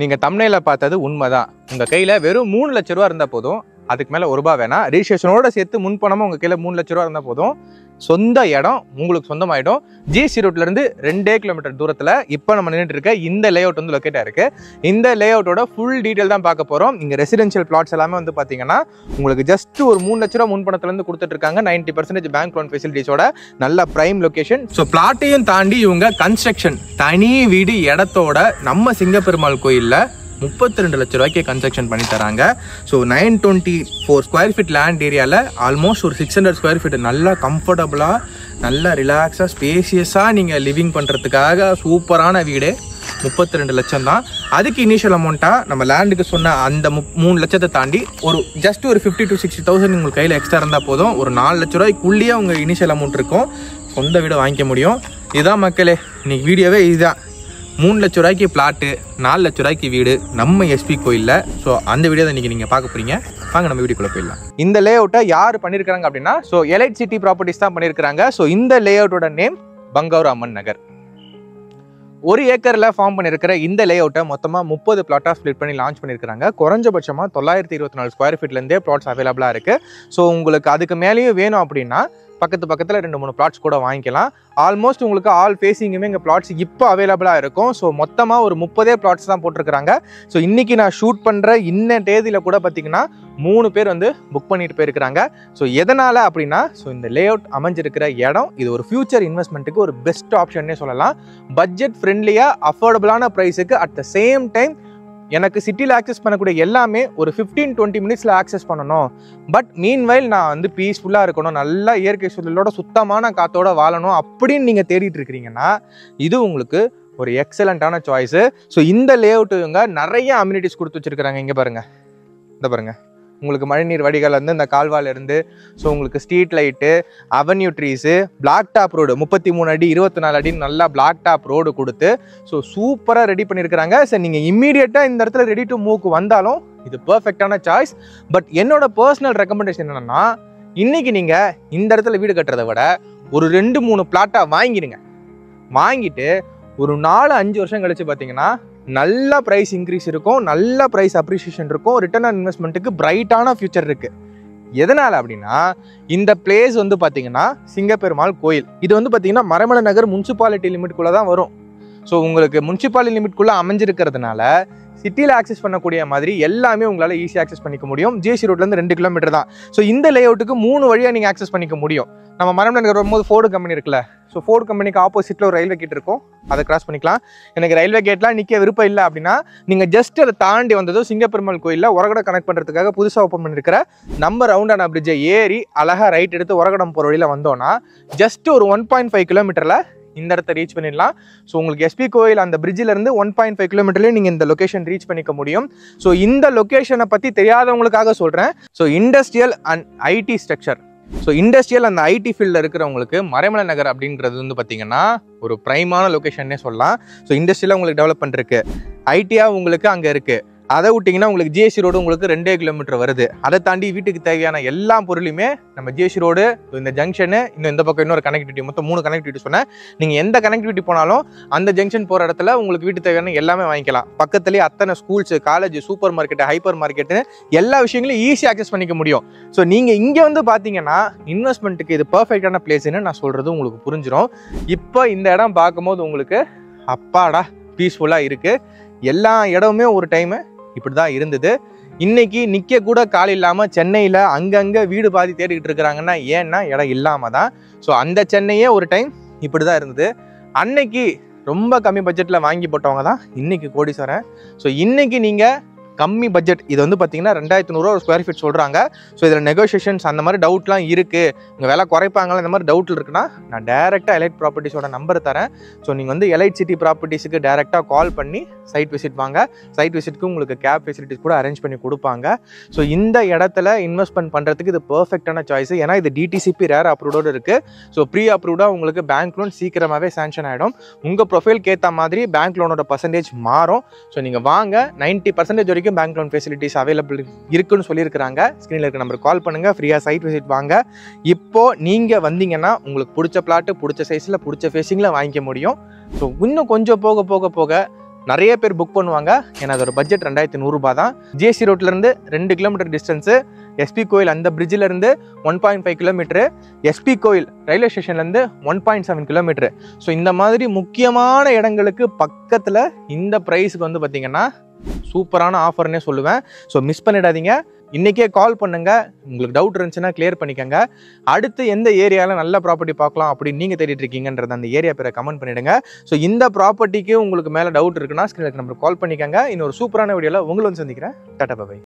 நீங்க தம்ப்நெயில்ல பார்த்தது உண்மைதான். உங்க கையில வெறும் 3 லட்சம் ரூபா இருந்தா போதும். அதுக்கு மேல ₹1 வேணாம். ரெஜிஸ்ட்ரேஷனோட சேர்த்து முன்பணமும் உங்க கையில 3 லட்சம் ரூபா இருந்தா போதும். சொந்த இடம் உங்களுக்கு சொந்தமாயிடும். ஜிஎஸ்டி ரோட்ல இருந்து 2 கிலோமீட்டர் தூரத்துல இப்ப நம்ம நின்றுட்டு இருக்க இந்த லே அவுட் வந்து லொக்கேட் ஆயிருக்கு. இந்த லே அவுட்டோட ஃபுல் டீடைல் தான் பார்க்க போறோம். இங்க ரெசிடென்ஷியல் பிளாட்ஸ் எல்லாமே வந்து பாத்தீங்கன்னா உங்களுக்கு ஜஸ்ட் ஒரு 3 லட்சம் ரூபா முன்பணத்துல இருந்து கொடுத்துட்டு இருக்காங்க. 90% பேங்க் லோன் ஃபெசிலிட்டிஸோட நல்ல பிரைம் லொகேஷன். ஸோ பிளாட்டையும் தாண்டி இவங்க கன்ஸ்ட்ரக்ஷன் தனி வீடு இடத்தோட நம்ம சிங்கப்பெருமாள் கோயில்ல 32 லட்சம் ரூபாய்க்கு கன்ஸ்ட்ரக்ஷன் பண்ணி தராங்க. ஸோ 924 ஸ்கொயர் ஃபீட் லேண்ட் ஏரியாவில் ஆல்மோஸ்ட் ஒரு 600 ஸ்கொயர் ஃபீட் நல்லா கம்ஃபர்டபுளாக நல்லா ரிலாக்ஸாக ஸ்பேசியஸாக நீங்கள் லிவிங் பண்ணுறதுக்காக சூப்பரான வீடு 32 லட்சம் தான். அதுக்கு இனிஷியல் அமௌண்ட்டாக நம்ம லேண்டுக்கு சொன்ன அந்த 3 லட்சத்தை தாண்டி ஒரு ஜஸ்ட் ஒரு 50 to 60,000 உங்களுக்கு கையில் எக்ஸ்ட்ரா இருந்தால் போதும். ஒரு 4 லட்ச ரூபாய்க்குள்ளேயே உங்கள் இனிஷியல் அமௌண்ட் இருக்கும். சொந்த வீடு வாங்கிக்க முடியும். இதுதான் மக்களே, இன்னைக்கு வீடியோவே இதுதான். 3 லட்ச ரூபாய்க்கு பிளாட்டு, 4 லட்ச ரூபாய்க்கு வீடு நம்ம எஸ்பி கோயிலில். ஸோ அந்த வீடியோ தான் இன்னைக்கு நீங்கள் பார்க்க போறீங்க. வாங்க நம்ம வீடியோக்குள்ள போயிடலாம். இந்த லே அவுட்டை யார் பண்ணியிருக்காங்க அப்படின்னா எலைட் சிட்டி ப்ராப்பர்ட்டிஸ் தான் பண்ணியிருக்காங்க. ஸோ இந்த லே அவுட்டோட நேம் பங்கௌர் அம்மன் நகர். 1 ஏக்கர்ல ஃபார்ம் பண்ணியிருக்கிற இந்த லே அவுட்டை மொத்தமாக 30 பிளாட்டாக ஸ்ப்ளிட் பண்ணி லான்ச் பண்ணியிருக்காங்க. குறைஞ்சபட்சமாக 924 ஸ்கொயர் ஃபீட்லேருந்தே பிளாட்ஸ் அவைலபிளாக இருக்குது. ஸோ உங்களுக்கு அதுக்கு மேலேயும் வேணும் அப்படின்னா பக்கத்தில் 2-3 பிளாட்ஸ் கூட வாங்கிக்கலாம். ஆல்மோஸ்ட் உங்களுக்கு ஆல் ஃபேஸிங்குமே இங்கே பிளாட்ஸ் இப்போ அவைலபிளாக இருக்கும். ஸோ மொத்தமாக ஒரு 30 பிளாட்ஸ் தான் போட்டிருக்கிறாங்க. ஸோ இன்றைக்கி நான் ஷூட் பண்ணுற இன்ன தேதியில் கூட பார்த்திங்கன்னா 3 பேர் வந்து புக் பண்ணிட்டு போயிருக்கிறாங்க. ஸோ எதனால் அப்படின்னா இந்த லே அவுட் அமைஞ்சிருக்கிற இடம் இது ஒரு ஃபியூச்சர் இன்வெஸ்ட்மெண்ட்டுக்கு ஒரு பெஸ்ட் ஆப்ஷன்னே சொல்லலாம். பட்ஜெட் ஃப்ரெண்ட்லியாக அஃபோர்டபுளான ப்ரைஸுக்கு அட் த சேம் டைம் எனக்கு சிட்டியில் ஆக்சஸ் பண்ணக்கூடிய எல்லாமே ஒரு 15-20 மினிட்ஸில் ஆக்சஸ் பண்ணணும். பட் மீன்வைல் நான் வந்து பீஸ்ஃபுல்லாக இருக்கணும், நல்லா இயற்கை சூழலோட சுத்தமான காற்றோட வாழணும் அப்படின்னு நீங்கள் தேடிட்டு இருக்கிறீங்கன்னா இது உங்களுக்கு ஒரு எக்ஸலண்ட்டான சாய்ஸு. ஸோ இந்த லே அவுட்டுங்க நிறைய அம்யூனிட்டிஸ் கொடுத்து வச்சுருக்கிறாங்க. இங்கே பாருங்கள், இந்த பாருங்கள், உங்களுக்கு மழைநீர் வடிகால் வந்து இந்த கால்வாயிலிருந்து ஸோ உங்களுக்கு street light, avenue trees, black top road 33 அடி 24 அடி நல்லா பிளாக் டாப் ரோடு கொடுத்து ஸோ சூப்பராக ரெடி பண்ணியிருக்கிறாங்க. சார் நீங்கள் இம்மீடியட்டாக இந்த இடத்துல ரெடி டு மூவ்க்கு வந்தாலும் இது பர்ஃபெக்டான சாய்ஸ். பட் என்னோட பர்சனல் ரெக்கமெண்டேஷன் என்னென்னா இன்றைக்கி நீங்கள் இந்த இடத்துல வீடு கட்டுறதை விட ஒரு 2-3 பிளாட்டாக வாங்கிடுங்க. வாங்கிட்டு ஒரு 4-5 வருஷம் கழிச்சு பார்த்தீங்கன்னா நல்ல ப்ரைஸ் இன்க்ரீஸ் இருக்கும், நல்ல ப்ரைஸ் அப்ரிசியேஷன் இருக்கும், ரிட்டர்ன் ஆன் இன்வெஸ்ட்மெண்ட்டுக்கு பிரைட்டான ஃபியூச்சர் இருக்குது. எதனால் அப்படின்னா இந்த பிளேஸ் வந்து பார்த்தீங்கன்னா சிங்கப்பெருமாள் கோயில். இது வந்து பார்த்தீங்கன்னா மறைமலை நகர் முனிசிபாலிட்டி லிமிட்குள்ளே தான் வரும். ஸோ உங்களுக்கு முனிசிபாலிட்டி லிமிட்குள்ளே அமைஞ்சிருக்கிறதுனால சிட்டியில் ஆக்சஸ் பண்ணக்கூடிய மாதிரி எல்லாமே உங்களால் ஈஸியாக ஆக்சஸ் பண்ணிக்க முடியும். ஜிஎஸ்டி ரோட்லேருந்து 2 கிலோமீட்டர் தான். ஸோ இந்த லே அவுட்டுக்கு 3 வழியாக நீங்கள் ஆக்சஸ் பண்ணிக்க முடியும். நம்ம மறைமலை நகர் வரும்போது ஃபோர்டு கம்பெனி இருக்குல்ல, ஸோ ஃபோர்டு கம்பெனிக்கு ஆப்போசிட்டில் ஒரு ரயில்வே கேட் இருக்கும், அதை கிராஸ் பண்ணிக்கலாம். எனக்கு ரயில்வே கேட்லாம் நிற்க விருப்பம் இல்லை அப்படின்னா நீங்கள் ஜஸ்ட் அதை தாண்டி வந்ததும் சிங்கப்பெருமாள் கோயிலில் உரகடை கனெக்ட் பண்ணுறதுக்காக புதுசாக ஓப்பன் பண்ணியிருக்கிற நம்ம ரவுண்டான பிரிட்ஜை ஏறி அழகாக ரைட் எடுத்து உரகடம் போகிற வழியில் வந்தோன்னா ஜஸ்ட் ஒரு 1.5 கிலோமீட்டரில் இந்த இடத்த ரீச் பண்ணிடலாம். ஸோ உங்களுக்கு எஸ்பி கோயில் அந்த பிரிட்ஜிலேருந்து 1.5 கிலோமீட்டர்லேயே நீங்கள் இந்த லொக்கேஷன் ரீச் பண்ணிக்க முடியும். ஸோ இந்த லொக்கேஷனை பற்றி தெரியாதவங்களுக்காக சொல்கிறேன். So industrial and IT structure, so industrial அந்த ஐடி ஃபீல்டில் இருக்கிறவங்களுக்கு மறைமலை நகர் அப்படின்றது வந்து பார்த்தீங்கன்னா ஒரு ப்ரைமான லொக்கேஷன்னே சொல்லலாம். ஸோ இண்டஸ்ட்ரியலாக உங்களுக்கு டெவலப் பண்ணிருக்கு, ஐடியாக உங்களுக்கு அங்கே இருக்குது. அதை விட்டிங்கன்னா உங்களுக்கு ஜிஎஸ்டி ரோடு உங்களுக்கு 2 கிலோமீட்டர் வருது. அதை தாண்டி வீட்டுக்கு தேவையான எல்லா பொருளுமே நம்ம ஜிஎஸ்டி ரோடு, இந்த ஜங்ஷனு, இன்னும் இந்த பக்கம் இன்னொரு கனெக்டிவிட்டி, மொத்தம் 3 கனெக்டிவிட்டி சொன்னேன். நீங்கள் எந்த கனெக்டிவிட்டி போனாலும் அந்த ஜங்ஷன் போகிற இடத்துல உங்களுக்கு வீட்டு தேவையான எல்லாமே வாங்கிக்கலாம். பக்கத்துலேயே அத்தனை schools, college, super market, hyper market எல்லா விஷயங்களையும் ஈஸியாக ஆக்சஸ் பண்ணிக்க முடியும். ஸோ நீங்கள் இங்கே வந்து பார்த்தீங்கன்னா இன்வெஸ்ட்மெண்ட்டுக்கு இது பர்ஃபெக்டான பிளேஸ்ன்னு நான் சொல்கிறது உங்களுக்கு புரிஞ்சிடும். இப்போ இந்த இடம் பார்க்கும்போது உங்களுக்கு அப்பாடா பீஸ்ஃபுல்லாக இருக்குது. எல்லா இடமுமே ஒரு டைமு இப்படி தான் இருந்தது. இன்னைக்கு நிற்க கூட கால் இல்லாமல் சென்னையில் அங்கங்கே வீடு பாதி தேடிக்கிட்டு இருக்கிறாங்கன்னா ஏன்னா இடம் இல்லாமல் தான். ஸோ அந்த சென்னையே ஒரு டைம் இப்படி தான் இருந்தது. அன்னைக்கு ரொம்ப கம்மி பட்ஜெட்டில் வாங்கி போட்டவங்க தான் இன்னைக்கு கோடீஸ்வரன். ஸோ இன்னைக்கு நீங்கள் கம்மி பட்ஜெட் இது வந்து பார்த்தீங்கன்னா 2,100 ஒரு ஸ்கொயர் ஃபீட் சொல்கிறாங்க. ஸோ இதில் நெகோஷியேஷன்ஸ் அந்த மாதிரி டவுட்லாம் இருக்குது, உங்கள் விலை குறைப்பாங்களா இந்த மாதிரி டவுட் இருக்குன்னா நான் டேரெக்டாக எலைட் ப்ராப்பர்ட்டிஸோட நம்பர் தரேன். ஸோ நீங்கள் வந்து எலைட் சிட்டி ப்ராப்பர்ட்டிஸுக்கு டேரெக்டாக கால் பண்ணி சைட் விசிட் வாங்க. சைட் விசிட்க்கு உங்களுக்கு கேப் ஃபெசிலிட்டிஸ் கூட அரேஞ்ச் பண்ணி கொடுப்பாங்க. ஸோ இந்த இடத்துல இன்வெஸ்ட்மெண்ட் பண்ணுறதுக்கு இது பர்ஃபெக்டான சாய்ஸ். ஏன்னா இது டிடிசிபி ரேர் அப்ரூவ்டோடு இருக்குது. ஸோ ப்ரீ அப்ரூவ்டாக உங்களுக்கு பேங்க் லோன் சீக்கிரமாகவே சேங்ஷன் ஆகிடும். உங்கள் ப்ரொஃபைல்க்கு ஏற்ற மாதிரி பேங்க் லோனோட பர்சன்டேஜ் மாறும். ஸோ நீங்கள் வாங்க, 90% வரைக்கும் பேங்க் லோன் ஃபெசிலிட்டிஸ் அவைலபிள் இருக்குன்னு சொல்லியிருக்கிறாங்க. ஸ்க்ரீனில் இருக்க நம்பருக்கு கால் பண்ணுங்கள், ஃப்ரீயாக சைட் விசிட் வாங்க. இப்போது நீங்கள் வந்தீங்கன்னா உங்களுக்கு பிடிச்ச பிளாட்டு பிடிச்ச சைஸில் பிடிச்ச ஃபேஸிங்கில் வாங்கிக்க முடியும். ஸோ இன்னும் கொஞ்சம் போக போக போக நிறைய பேர் புக் பண்ணுவாங்க. ஏன்னா அதோட பட்ஜெட் 2100 ரூபாய் தான். ஜிஎஸ்டி ரோட்லேருந்து 2 கிலோமீட்டர் டிஸ்டன்ஸு, எஸ்பி கோயில் அந்த பிரிட்ஜிலேருந்து 1.5 கிலோமீட்டரு, எஸ்பி கோயில் ரயில்வே ஸ்டேஷன்லேருந்து 1.7 கிலோமீட்டரு. ஸோ இந்த மாதிரி முக்கியமான இடங்களுக்கு பக்கத்தில் இந்த ப்ரைஸுக்கு வந்து பார்த்திங்கன்னா சூப்பரான ஆஃபர்னே சொல்லுவேன். ஸோ மிஸ் பண்ணிடாதீங்க. இன்றைக்கே கால் பண்ணுங்கள். உங்களுக்கு டவுட் இருந்துச்சுன்னா கிளியர் பண்ணிக்கோங்க. அடுத்து எந்த ஏரியாவில் நல்ல ப்ராப்பர்ட்டி பார்க்கலாம் அப்படின்னு நீங்கள் தேடிட்டு இருக்கீங்கன்றத அந்த ஏரியா பேரை கமெண்ட் பண்ணிவிடுங்க. ஸோ இந்த ப்ராப்பர்ட்டிக்கு உங்களுக்கு மேலே டவுட் இருக்குன்னா ஸ்க்ரீனுக்கு நம்பருக்கு கால் பண்ணிக்கோங்க. இன்னொரு சூப்பரான வீடியோவில் உங்களை வந்து சந்திக்கிறேன். Tata bye.